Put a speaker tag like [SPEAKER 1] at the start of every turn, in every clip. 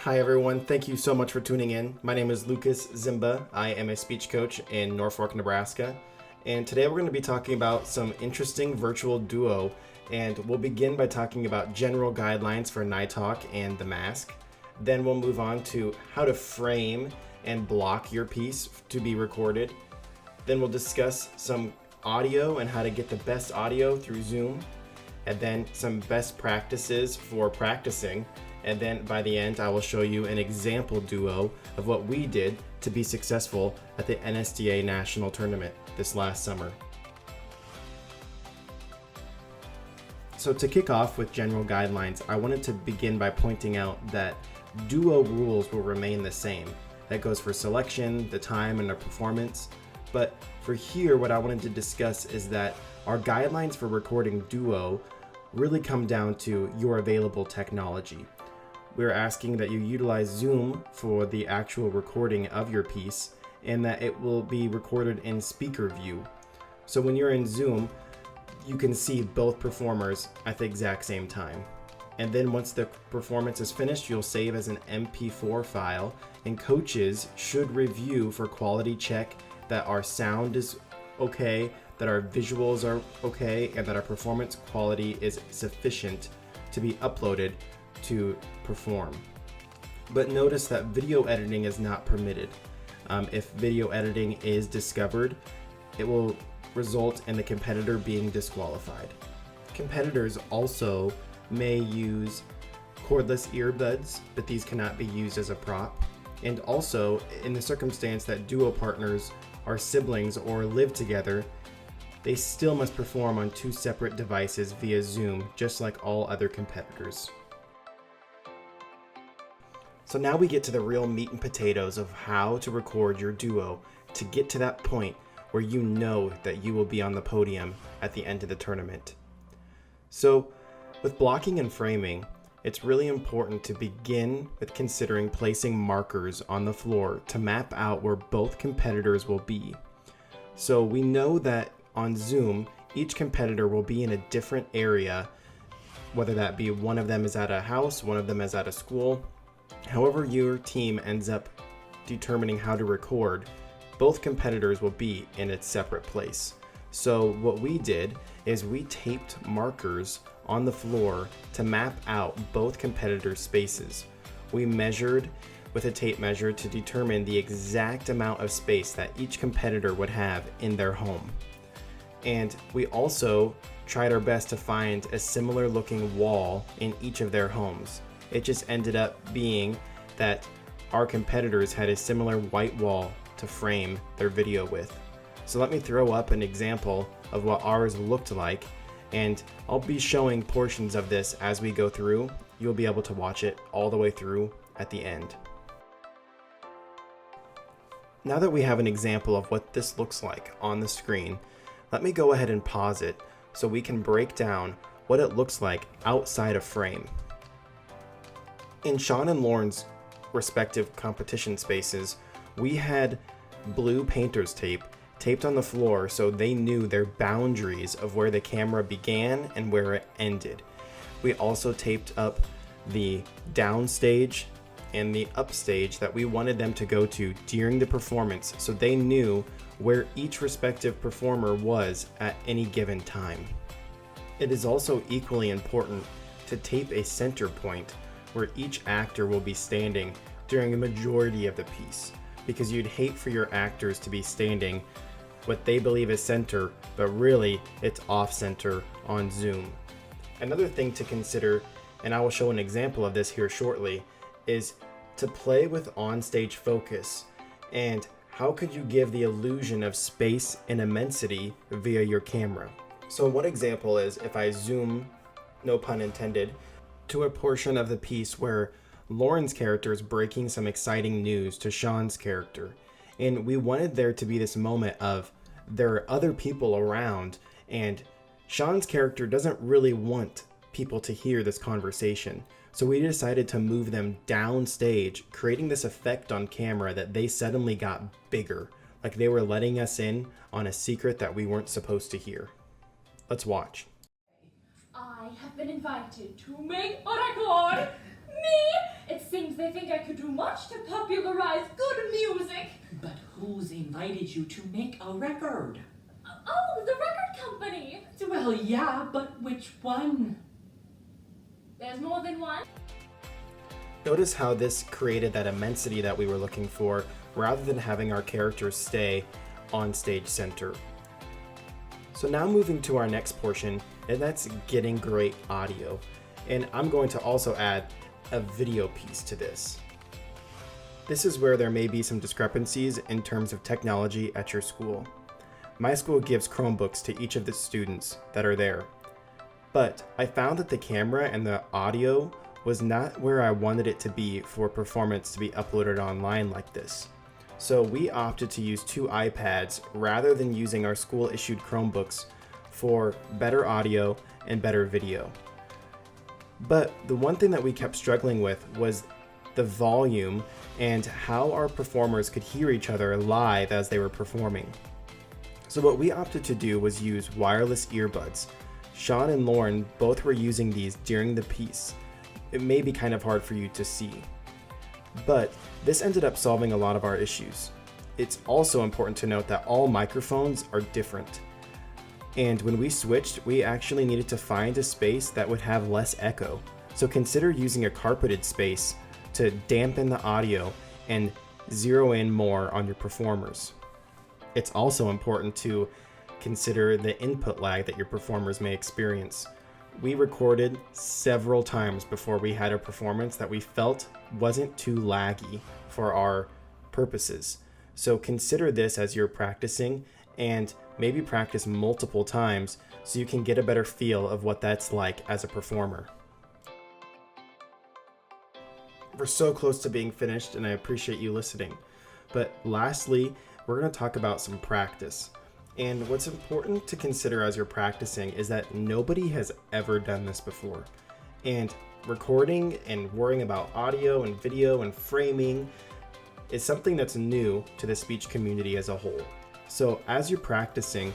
[SPEAKER 1] Hi everyone, thank you so much for tuning in. My name is Lucas Zimba. I am a speech coach in Norfolk, Nebraska. And today we're going to be talking about some interesting virtual duo. And we'll begin by talking about general guidelines for NIETOC and the mask. Then we'll move on to how to frame and block your piece to be recorded. Then we'll discuss some audio and how to get the best audio through Zoom. And then some best practices for practicing. And then by the end, I will show you an example duo of what we did to be successful at the NSDA National Tournament this last summer. So to kick off with general guidelines, I wanted to begin by pointing out that duo rules will remain the same. That goes for selection, the time, and the performance. But for here, what I wanted to discuss is that our guidelines for recording duo really come down to your available technology. We're asking that you utilize Zoom for the actual recording of your piece and that it will be recorded in speaker view. So when you're in Zoom, you can see both performers at the exact same time. And then once the performance is finished, you'll save as an MP4 file, and coaches should review for quality check that our sound is okay, that our visuals are okay, and that our performance quality is sufficient to be uploaded to perform. But notice that video editing is not permitted. If video editing is discovered, it will result in the competitor being disqualified. Competitors also may use cordless earbuds, but these cannot be used as a prop. And also, in the circumstance that duo partners are siblings or live together, they still must perform on two separate devices via Zoom, just like all other competitors. So now we get to the real meat and potatoes of how to record your duo to get to that point where you know that you will be on the podium at the end of the tournament. So with blocking and framing, it's really important to begin with considering placing markers on the floor to map out where both competitors will be. So we know that on Zoom, each competitor will be in a different area, whether that be one of them is at a house, one of them is at a school. However your team ends up determining how to record, both competitors will be in a separate place. So what we did is we taped markers on the floor to map out both competitors' spaces. We measured with a tape measure to determine the exact amount of space that each competitor would have in their home. And we also tried our best to find a similar looking wall in each of their homes. It just ended up being that our competitors had a similar white wall to frame their video with. So let me throw up an example of what ours looked like, and I'll be showing portions of this as we go through. You'll be able to watch it all the way through at the end. Now that we have an example of what this looks like on the screen, let me go ahead and pause it so we can break down what it looks like outside of frame. In Sean and Lauren's respective competition spaces, we had blue painter's tape taped on the floor so they knew their boundaries of where the camera began and where it ended. We also taped up the downstage and the upstage that we wanted them to go to during the performance so they knew where each respective performer was at any given time. It is also equally important to tape a center point where each actor will be standing during a majority of the piece, because you'd hate for your actors to be standing what they believe is center, but really it's off center on Zoom. Another thing to consider, and I will show an example of this here shortly, is to play with onstage focus. And how could you give the illusion of space and immensity via your camera? So one example is if I zoom, no pun intended, to a portion of the piece where Lauren's character is breaking some exciting news to Sean's character. And we wanted there to be this moment of there are other people around, and Sean's character doesn't really want people to hear this conversation. So we decided to move them downstage, creating this effect on camera that they suddenly got bigger, like they were letting us in on a secret that we weren't supposed to hear. Let's watch.
[SPEAKER 2] I have been invited to make a record. Me? It's seems they think I could do much to popularize good music.
[SPEAKER 3] But who's invited you to make a record?
[SPEAKER 2] Oh, the record company.
[SPEAKER 3] Well, yeah, but which one?
[SPEAKER 2] There's more than one.
[SPEAKER 1] Notice how this created that immensity that we were looking for, rather than having our characters stay on stage center. So now moving to our next portion, and that's getting great audio. And I'm going to also add a video piece to this. This is where there may be some discrepancies in terms of technology at your school. My school gives Chromebooks to each of the students that are there. But I found that the camera and the audio was not where I wanted it to be for performance to be uploaded online like this. So we opted to use 2 iPads rather than using our school issued Chromebooks for better audio and better video. But the one thing that we kept struggling with was the volume and how our performers could hear each other live as they were performing. So what we opted to do was use wireless earbuds. Sean and Lauren both were using these during the piece. It may be kind of hard for you to see, but this ended up solving a lot of our issues. It's also important to note that all microphones are different. And when we switched, we actually needed to find a space that would have less echo. So consider using a carpeted space to dampen the audio and zero in more on your performers. It's also important to consider the input lag that your performers may experience. We recorded several times before we had a performance that we felt wasn't too laggy for our purposes. So consider this as you're practicing, and maybe practice multiple times so you can get a better feel of what that's like as a performer. We're so close to being finished, and I appreciate you listening. But lastly, we're going to talk about some practice. And what's important to consider as you're practicing is that nobody has ever done this before. And recording and worrying about audio and video and framing is something that's new to the speech community as a whole. So as you're practicing,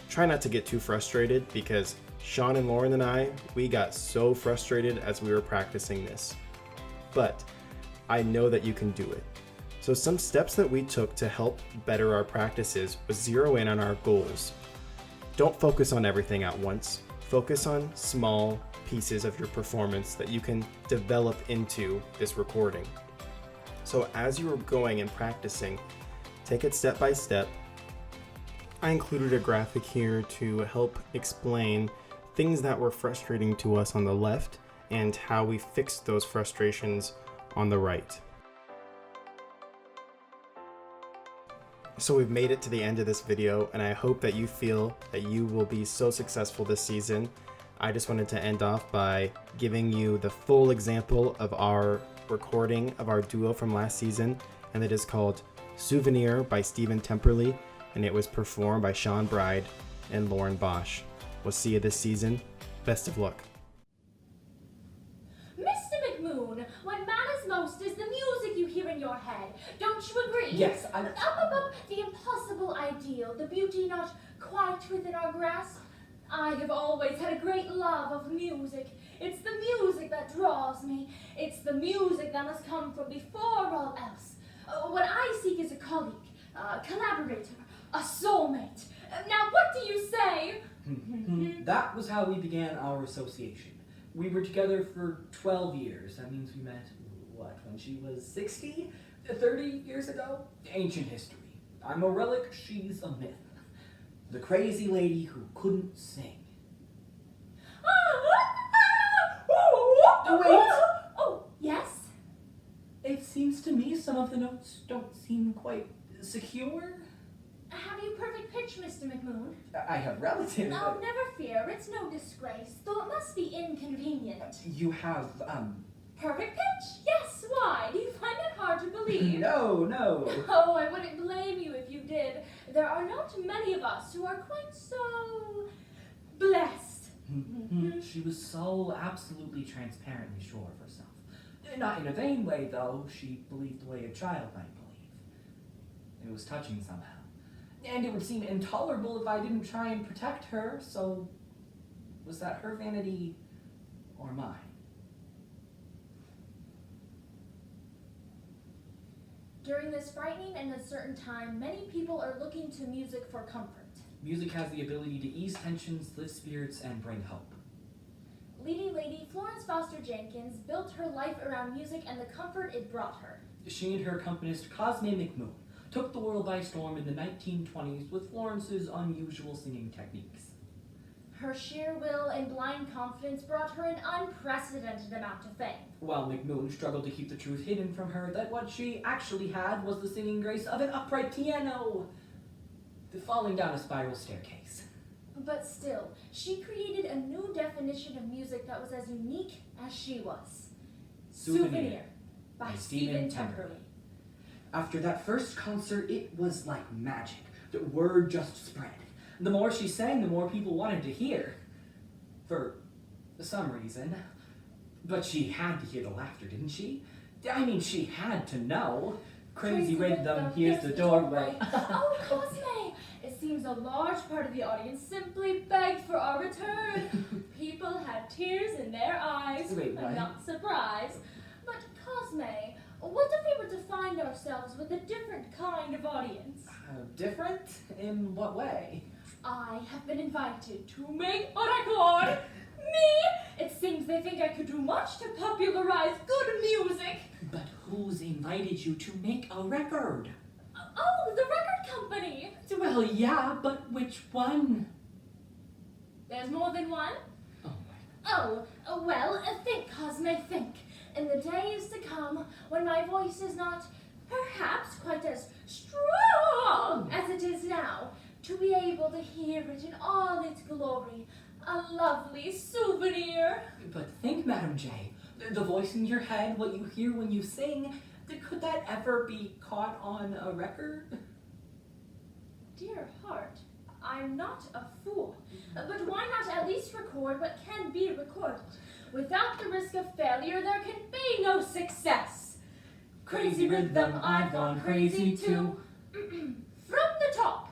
[SPEAKER 1] try not to get too frustrated, because Sean and Lauren and I, we got so frustrated as we were practicing this. But I know that you can do it. So some steps that we took to help better our practices was zero in on our goals. Don't focus on everything at once. Focus on small pieces of your performance that you can develop into this recording. So as you were going and practicing, take it step by step. I included a graphic here to help explain things that were frustrating to us on the left and how we fixed those frustrations on the right. So we've made it to the end of this video, and I hope that you feel that you will be so successful this season. I just wanted to end off by giving you the full example of our recording of our duo from last season, and it is called Souvenir by Stephen Temperley, and it was performed by Sean Bride and Lauren Bosch. We'll see you this season. Best of luck.
[SPEAKER 2] Mr. McMoon, what matters most is the music you hear in your head. Don't you agree?
[SPEAKER 3] Yes, I...
[SPEAKER 2] Up, the impossible ideal, the beauty not quite within our grasp. I have always had a great love of music. It's the music that draws me. It's the music that must come from before all else. What I seek is a colleague, a collaborator, a soulmate. Now, what do you say?
[SPEAKER 3] That was how we began our association. We were together for 12 years. That means we met, when she was 60? 30 years ago? Ancient history. I'm a relic, she's a myth. The crazy lady who couldn't sing. Wait!
[SPEAKER 2] Oh, yes?
[SPEAKER 3] It seems to me some of the notes don't seem quite secure.
[SPEAKER 2] Have you perfect pitch, Mr. McMoon?
[SPEAKER 3] I have relatives.
[SPEAKER 2] No, never fear. It's no disgrace, though it must be inconvenient.
[SPEAKER 3] You have,
[SPEAKER 2] Perfect pitch? Yes, why? Do you find that hard to believe?
[SPEAKER 3] No.
[SPEAKER 2] Oh, I wouldn't blame you if you did. There are not many of us who are quite so... blessed.
[SPEAKER 3] She was so absolutely transparently sure of herself. Not in a vain way, though. She believed the way a child might believe. It was touching somehow. And it would seem intolerable if I didn't try and protect her, so was that her vanity or mine?
[SPEAKER 2] During this frightening and uncertain time, many people are looking to music for comfort.
[SPEAKER 3] Music has the ability to ease tensions, lift spirits, and bring hope.
[SPEAKER 2] Leading lady Florence Foster Jenkins built her life around music and the comfort it brought her.
[SPEAKER 3] She and her accompanist Cosme McMoon took the world by storm in the 1920s with Florence's unusual singing techniques.
[SPEAKER 2] Her sheer will and blind confidence brought her an unprecedented amount of fame.
[SPEAKER 3] While McMoon struggled to keep the truth hidden from her that what she actually had was the singing grace of an upright piano, falling down a spiral staircase.
[SPEAKER 2] But still, she created a new definition of music that was as unique as she was.
[SPEAKER 3] Souvenir
[SPEAKER 2] by
[SPEAKER 3] by
[SPEAKER 2] Stephen
[SPEAKER 3] Stephen
[SPEAKER 2] Temperley.
[SPEAKER 3] After that first concert, it was like magic. The word just spread. The more she sang, the more people wanted to hear. For some reason. But she had to hear the laughter, didn't she? I mean, she had to know. Crazy rhythm, here's the doorway.
[SPEAKER 2] Oh, Cosme! It seems a large part of the audience simply begged for our return. People had tears in their eyes.
[SPEAKER 3] Wait, what?
[SPEAKER 2] I'm not surprised. But Cosme, what if we were to find ourselves with a different kind of audience?
[SPEAKER 3] Different? In what way?
[SPEAKER 2] I have been invited to make a record. Me? It seems they think I could do much to popularize good music.
[SPEAKER 3] But who's invited you to make a record?
[SPEAKER 2] Oh, the record company.
[SPEAKER 3] Well, yeah, but which one?
[SPEAKER 2] There's more than one?
[SPEAKER 3] Oh,
[SPEAKER 2] Well, think, Cosme, think. In the days to come, when my voice is not, perhaps, quite as strong as it is now, to be able to hear it in all its glory, a lovely souvenir.
[SPEAKER 3] but think, Madam J. The voice in your head, what you hear when you sing, could that ever be caught on a record?
[SPEAKER 2] Dear heart, I'm not a fool. But why not at least record what can be recorded? Without the risk of failure, there can be no success. Crazy rhythm, I've gone crazy too. From the top.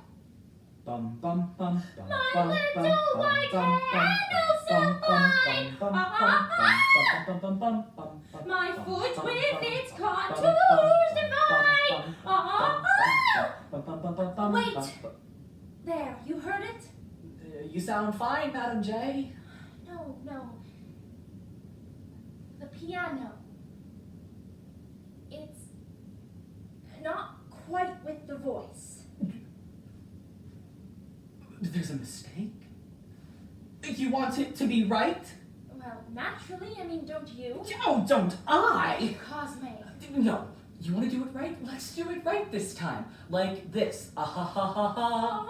[SPEAKER 3] Bum bum bum bum
[SPEAKER 2] My
[SPEAKER 3] bum
[SPEAKER 2] little
[SPEAKER 3] bum
[SPEAKER 2] white
[SPEAKER 3] bum
[SPEAKER 2] candle
[SPEAKER 3] bum
[SPEAKER 2] so
[SPEAKER 3] bum
[SPEAKER 2] fine.
[SPEAKER 3] bum bum bum bum bum.
[SPEAKER 2] My foot with its contours divine. Wait. There, you heard it?
[SPEAKER 3] You sound fine, Madam J.
[SPEAKER 2] No. The piano. It's not quite with the voice.
[SPEAKER 3] There's a mistake? You want it to be right?
[SPEAKER 2] Well, naturally, I mean, don't you?
[SPEAKER 3] Oh, don't I?
[SPEAKER 2] Cosme.
[SPEAKER 3] No. You want to do it right? Let's do it right this time. Like this. Ah ha ha ha ha.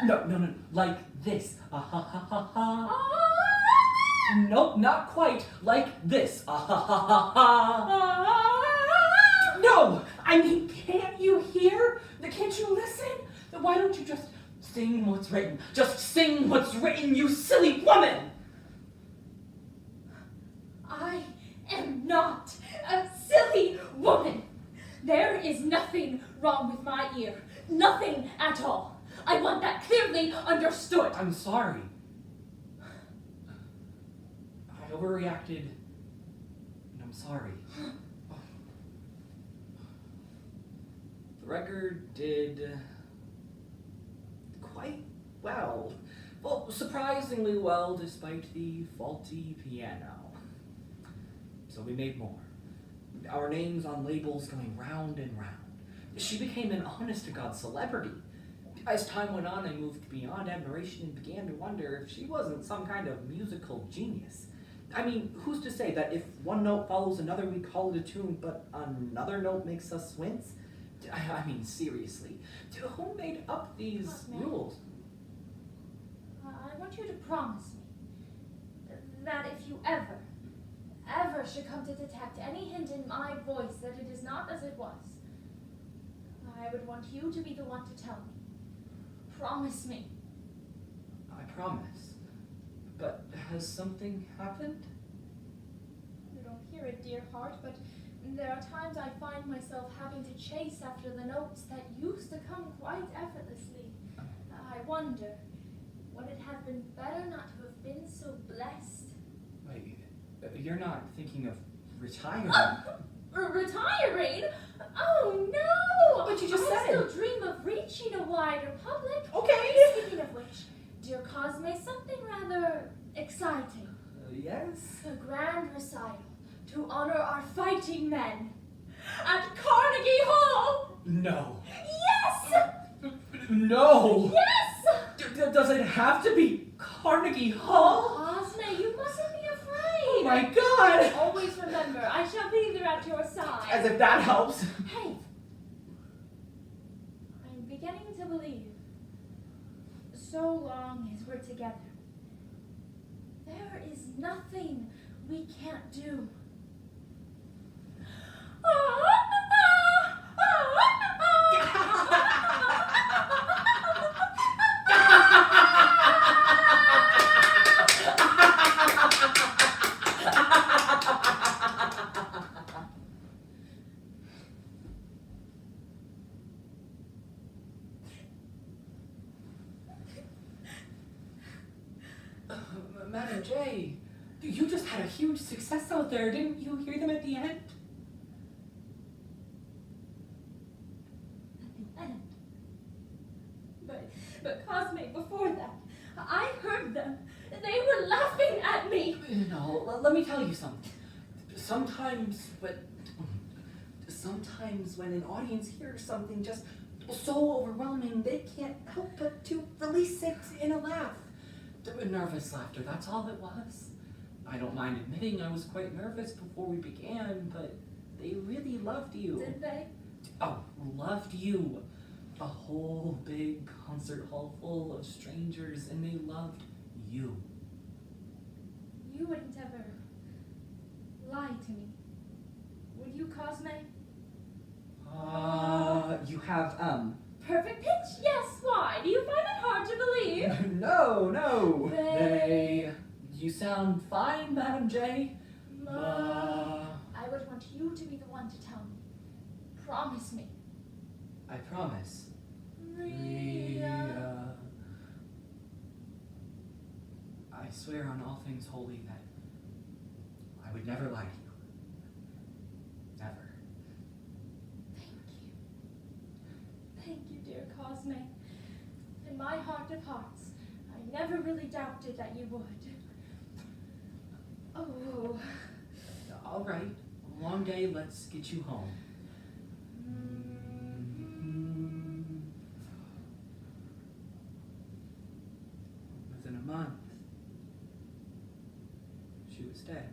[SPEAKER 3] No. Like this. Ah ha ha ha ha. Nope, not quite. Like this. Ah ha ha ha ha. No! I mean, can't you hear? Can't you listen? Why don't you just sing what's written? Just sing what's written, you silly woman!
[SPEAKER 2] I am not a silly woman. There is nothing wrong with my ear. Nothing at all. I want that clearly understood.
[SPEAKER 3] I'm sorry. I overreacted, and I'm sorry. The record did quite well. Well, surprisingly well despite the faulty piano. So we made more. Our names on labels going round and round. She became an honest-to-God celebrity. As time went on, I moved beyond admiration and began to wonder if she wasn't some kind of musical genius. I mean, who's to say that if one note follows another, we call it a tune, but another note makes us wince? I mean, seriously, who made up these
[SPEAKER 2] Cosme.
[SPEAKER 3] rules?
[SPEAKER 2] I want you to promise me that if you ever should come to detect any hint in my voice that it is not as it was, I would want you to be the one to tell me. Promise me.
[SPEAKER 3] I promise. But has something happened?
[SPEAKER 2] You don't hear it, dear heart, but there are times I find myself having to chase after the notes that used to come quite effortlessly. I wonder, would it have been better not to have been so blessed?
[SPEAKER 3] Wait, you're not thinking of retiring?
[SPEAKER 2] Retiring? Oh no!
[SPEAKER 3] But you just
[SPEAKER 2] I
[SPEAKER 3] said
[SPEAKER 2] still
[SPEAKER 3] it.
[SPEAKER 2] dream of reaching a wider public.
[SPEAKER 3] Okay.
[SPEAKER 2] Speaking of which, dear Cosme, something rather exciting.
[SPEAKER 3] Yes?
[SPEAKER 2] A grand recital to honor our fighting men at Carnegie Hall!
[SPEAKER 3] No.
[SPEAKER 2] Yes!
[SPEAKER 3] No!
[SPEAKER 2] Yes!
[SPEAKER 3] Does it have to be Carnegie Hall?
[SPEAKER 2] Cosme, you mustn't be
[SPEAKER 3] Oh
[SPEAKER 2] afraid.
[SPEAKER 3] my god!
[SPEAKER 2] Always remember, I shall be there at your side.
[SPEAKER 3] As if that helps.
[SPEAKER 2] Hey, I'm beginning to believe, so long as we're together, there is nothing we can't do.
[SPEAKER 3] Madam J, you just had a huge success out there. Didn't you hear them at the end?
[SPEAKER 2] At the end. But Cosme, before that, I heard them. They were laughing at me.
[SPEAKER 3] No, let me tell you something. Sometimes when an audience hears something just so overwhelming, they can't help but to release it in a laugh. Nervous laughter, that's all it was. I don't mind admitting I was quite nervous before we began, but they really loved you.
[SPEAKER 2] Did they?
[SPEAKER 3] Oh, loved you. A whole big concert hall full of strangers, and they loved you.
[SPEAKER 2] You wouldn't ever lie to me. Would you, Cosme?
[SPEAKER 3] You have,
[SPEAKER 2] Perfect pitch? Yes, why? Do you find it hard to believe?
[SPEAKER 3] No.
[SPEAKER 2] They-
[SPEAKER 3] You sound fine, Madam J.
[SPEAKER 2] I would want you to be the one to tell me. Promise me.
[SPEAKER 3] I promise.
[SPEAKER 2] Ria.
[SPEAKER 3] I swear on all things holy that I would never lie to you. Never.
[SPEAKER 2] Thank you, dear Cosme. In my heart of hearts, I never really doubted that you would. Oh.
[SPEAKER 3] All right. Long day. Let's get you home. Within a month, she was dead.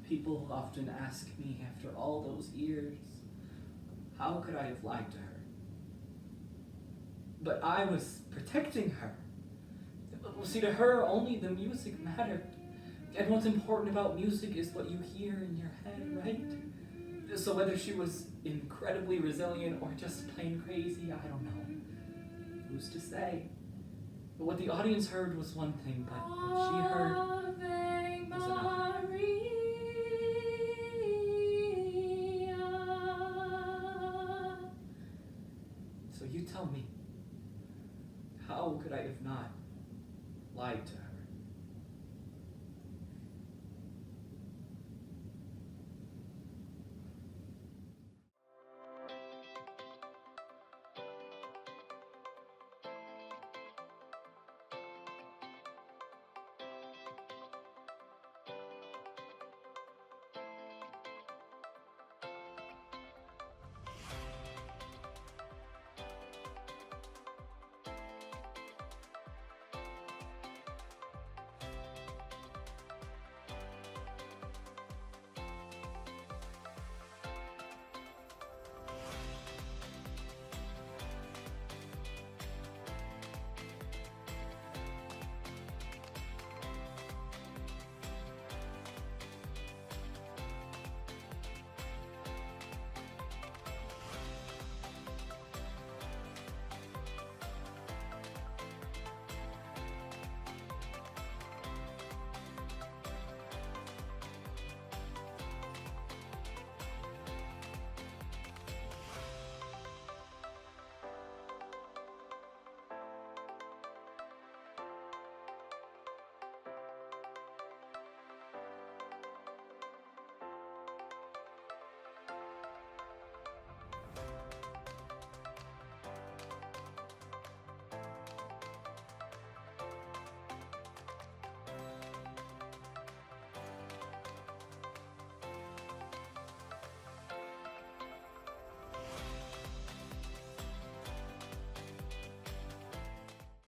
[SPEAKER 3] People often ask me after all those years, how could I have lied to her? But I was protecting her. See, to her, only the music mattered. And what's important about music is what you hear in your head, right? So whether she was incredibly resilient or just plain crazy, I don't know. Who's to say? But what the audience heard was one thing, but what she heard
[SPEAKER 2] Ave
[SPEAKER 3] was another.
[SPEAKER 2] Maria.
[SPEAKER 3] So you tell me, how could I have not lied to her?